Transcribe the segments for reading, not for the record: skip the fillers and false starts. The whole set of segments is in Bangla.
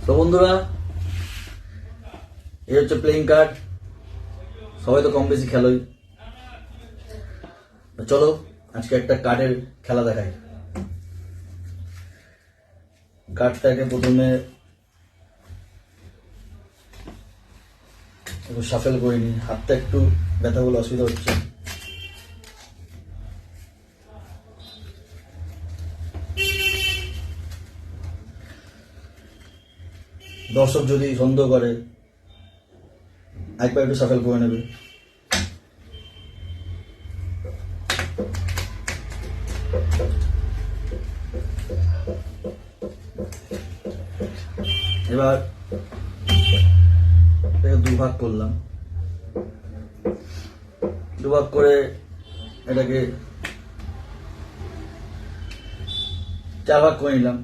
তো বন্ধুরা, এই হচ্ছে প্লেইং কার্ড। সবাই তো কম বেশি খেলোই। চলো আজকে একটা কার্ডের খেলা দেখাই। কার্ডটাকে প্রথমে একটু শাফেল করে নিই। হাতটা একটু ব্যথা বলে অসুবিধা হচ্ছে। দর্শক যদি সন্দেহ করে একবার একটু শাফেল করে নেবে। এবার দুভাগ করলাম, দুভাগ করে এটাকে 4 ভাগ করে নিলাম।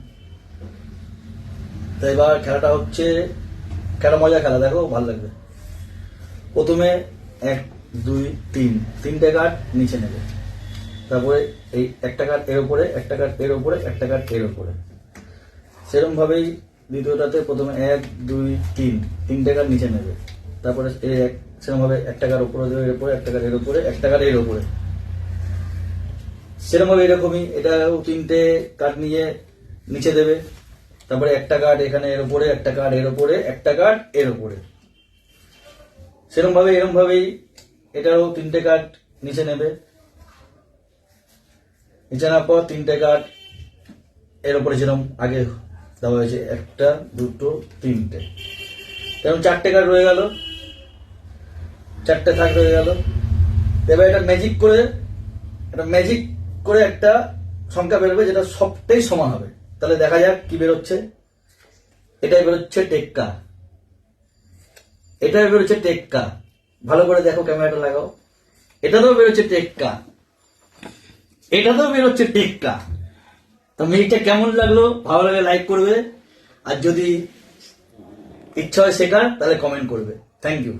তো এবার খেলাটা হচ্ছে, খেলা মজা খেলা, দেখো ভালো লাগবে। প্রথমে 1 2 3 তিনটে কার্ড নিচে নেবে, তারপরে এই একটা কার্ড এর উপরে, একটা কার্ড এর উপরে, একটা কার্ড এর উপরে। সেরকম ভাবেই দ্বিতীয়টাতে প্রথমে 1 2 3 তিনটে কার্ড নিচে নেবে, তারপরে সেরকম ভাবে একটা কার্ড উপরে দেবে, এর উপরে একটা কার্ড এর উপরে, একটা কার্ড এর উপরে। সেরকম ভাবে এরকমই এটাও তিনটে কার্ড নিয়ে নিচে দেবে, তারপরে একটা কার্ড এখানে এর উপরে, একটা কার্ড এর উপরে, একটা কার্ড এর উপরে। সেরকম ভাবে এরকম ভাবেই এটাও তিনটে কার্ড নিচে নেবে, নিচে নেওয়ার পর তিনটে কার্ড এর উপরে যেরকম আগে দেওয়া হয়েছে, একটা দুটো তিনটে, তেমন 4টে কার্ড রয়ে গেল, 4টে থাক রয়ে গেল। এবার এটা ম্যাজিক করে একটা সংখ্যা বেরোবে যেটা সবটাই সমান হবে। তাহলে দেখা যাক কি বেরোচ্ছে। এটাই বেরোচ্ছে টেক্কা, এটাই বেরোচ্ছে টেক্কা। ভালো করে দেখো, ক্যামেরাটা লাগাও। এটাতেও বেরোচ্ছে টেক্কা, এটাতেও বেরোচ্ছে টেক্কা। তো ম্যাজিকটা কেমন লাগলো? ভালো লাগে লাইক করবে, আর যদি ইচ্ছা হয় শেখার তাহলে কমেন্ট করবে। Thank you.